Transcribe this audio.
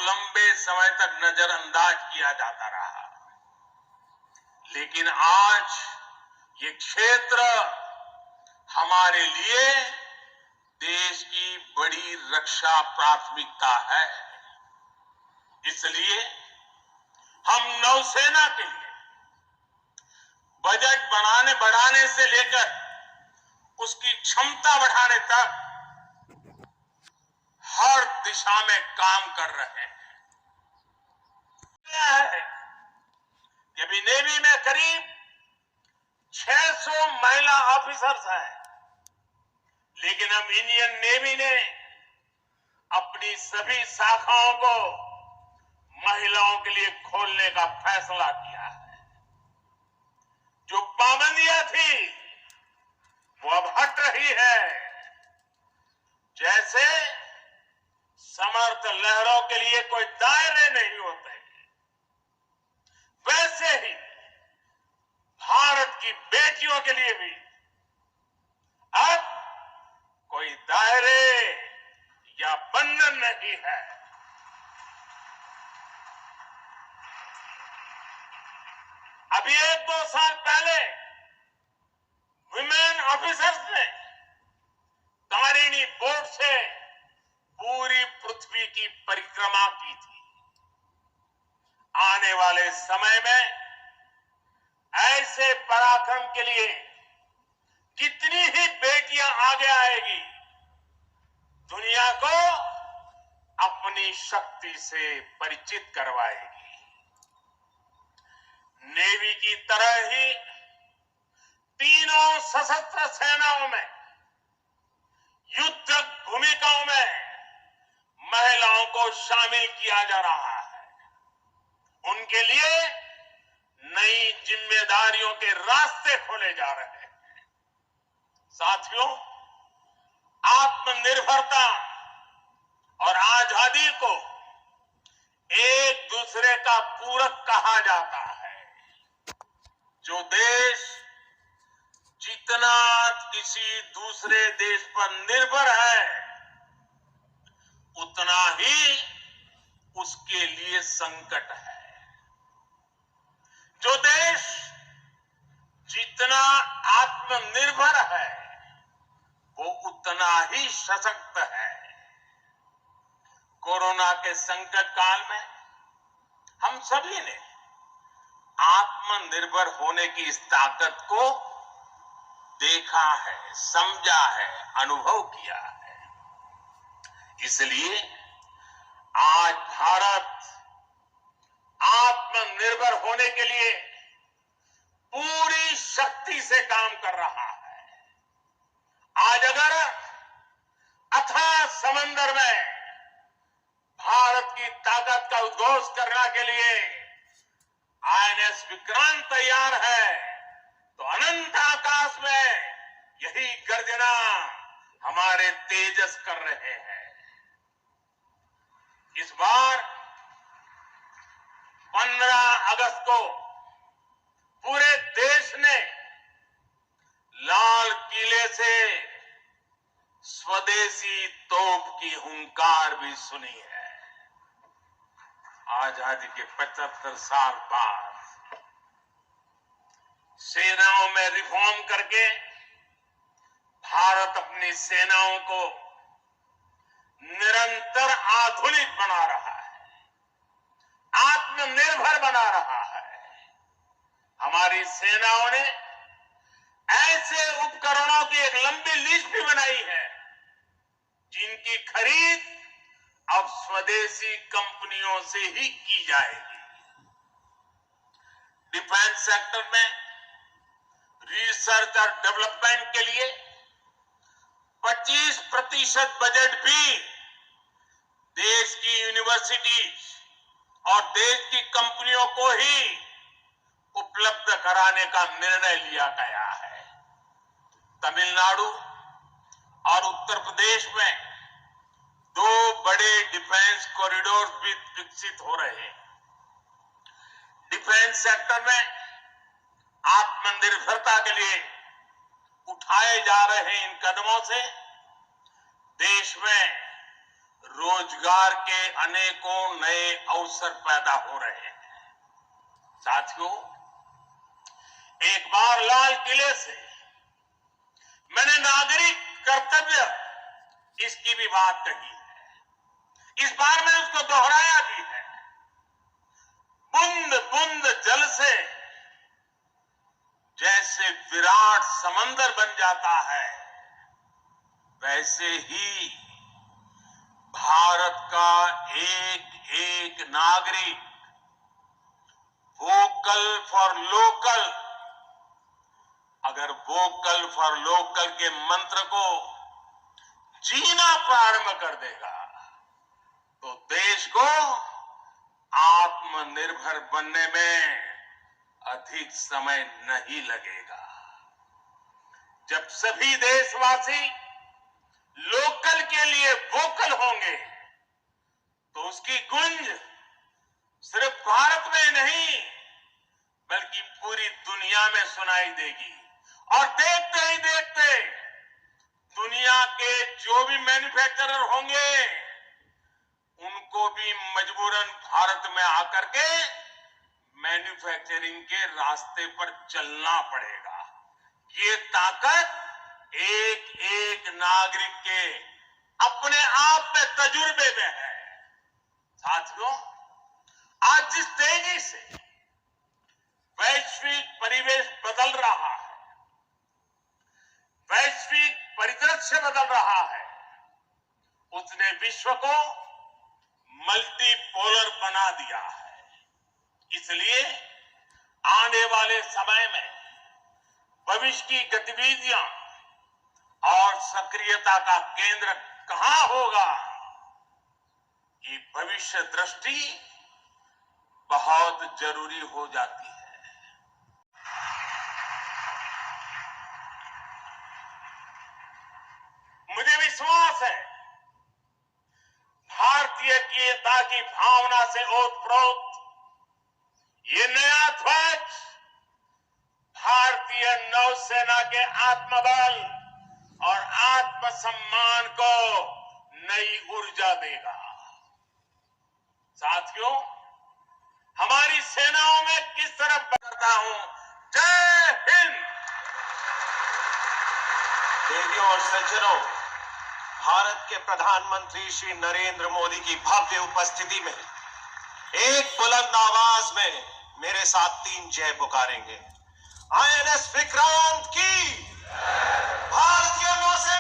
लंबे समय तक नजरअंदाज किया जाता रहा, लेकिन आज ये क्षेत्र हमारे लिए देश की बड़ी रक्षा प्राथमिकता है। इसलिए हम नौसेना के लिए बजट बढ़ाने से लेकर उसकी क्षमता बढ़ाने तक हर दिशा में काम कर रहे हैं। अभी नेवी में करीब 600 महिला ऑफिसर्स हैं, लेकिन अब इंडियन नेवी ने अपनी सभी शाखाओं को महिलाओं के लिए खोलने का फैसला किया है। जो पाबंदियां थी वो अब हट रही है। जैसे समर्थ लहरों के लिए कोई दायरे नहीं होते, वैसे ही भारत की बेटियों के लिए भी अब कोई दायरे या बंधन नहीं है। अभी 1-2 साल पहले विमेन ऑफिसर्स ने तारिणी बोट से पूरी पृथ्वी की परिक्रमा की थी। आने वाले समय में ऐसे पराक्रम के लिए कितनी ही बेटियां आगे आएगी, दुनिया को अपनी शक्ति से परिचित करवाएगी। नेवी की तरह ही तीनों सशस्त्र सेनाओं में युद्ध भूमिकाओं में महिलाओं को शामिल किया जा रहा है। उनके लिए नई जिम्मेदारियों के रास्ते खोले जा रहे हैं। साथियों, आत्मनिर्भरता और आजादी को एक दूसरे का पूरक कहा जाता है। जो देश जितना किसी दूसरे देश पर निर्भर है, उतना ही उसके लिए संकट है। जो देश जितना आत्मनिर्भर है, वो उतना ही सशक्त है। कोरोना के संकट काल में हम सभी ने आत्मनिर्भर होने की इस ताकत को देखा है, समझा है, अनुभव किया है। इसलिए आज भारत आत्मनिर्भर होने के लिए पूरी शक्ति से काम कर रहा है। आज अगर अथाह समंदर में भारत की ताकत का उद्घोष करने के लिए आईएनएस विक्रांत तैयार है, तो अनंत आकाश में यही गर्जना हमारे तेजस कर रहे हैं। इस बार 15 अगस्त को पूरे देश ने लाल किले से स्वदेशी तोप की हुंकार भी सुनी है। आजादी के 75 साल बाद सेनाओं में रिफॉर्म करके भारत अपनी सेनाओं को निरंतर आधुनिक बना रहा है, आत्मनिर्भर बना रहा है। हमारी सेनाओं ने ऐसे उपकरणों की एक लंबी लिस्ट भी बनाई है, जिनकी खरीद अब स्वदेशी कंपनियों से ही की जाएगी। डिफेंस सेक्टर में रिसर्च और डेवलपमेंट के लिए 25% बजट भी देश की यूनिवर्सिटीज और देश की कंपनियों को ही उपलब्ध कराने का निर्णय लिया गया है। तमिलनाडु और उत्तर प्रदेश में 2 बड़े डिफेंस कॉरिडोर भी विकसित हो रहे हैं। डिफेंस सेक्टर में आत्मनिर्भरता के लिए उठाए जा रहे इन कदमों से देश में रोजगार के अनेकों नए अवसर पैदा हो रहे हैं। साथियों, एक बार लाल किले से मैंने नागरिक कर्तव्य इसकी भी बात कही है। इस बार मैं उसको दोहराया भी है। बूंद बूंद जल से जैसे विराट समंदर बन जाता है, वैसे ही भारत का एक एक नागरिक वोकल फॉर लोकल, अगर वोकल फॉर लोकल के मंत्र को जीना प्रारंभ कर देगा तो देश को आत्मनिर्भर बनने में अधिक समय नहीं लगेगा। जब सभी देशवासी लोकल के लिए वोकल होंगे तो उसकी गूंज सिर्फ भारत में नहीं बल्कि पूरी दुनिया में सुनाई देगी। और देखते ही देखते दुनिया के जो भी मैन्युफैक्चरर होंगे उनको भी मजबूरन भारत में आकर के मैन्युफैक्चरिंग के रास्ते पर चलना पड़ेगा। ये ताकत एक एक नागरिक के अपने आप में तजुर्बे में है। साथियों, आज जिस तेजी से वैश्विक परिवेश बदल रहा है, वैश्विक परिदृश्य बदल रहा है, उसने विश्व को मल्टीपोलर बना दिया है। इसलिए आने वाले समय में भविष्य की गतिविधियां और सक्रियता का केंद्र कहां होगा, ये भविष्य दृष्टि बहुत जरूरी हो जाती है। मुझे विश्वास है भारतीयता की भावना से ओतप्रोत ये नया ध्वज भारतीय नौसेना के आत्मबल और आत्मसम्मान को नई ऊर्जा देगा। साथियों, हमारी सेनाओं में किस तरह करता हूं। जय हिंद। देवियों और सज्जनों, भारत के प्रधानमंत्री श्री नरेंद्र मोदी की भव्य उपस्थिति में एक बुलंद आवाज में मेरे साथ 3 जय पुकारेंगे। INS विक्रांत की, भारतीय नौसेना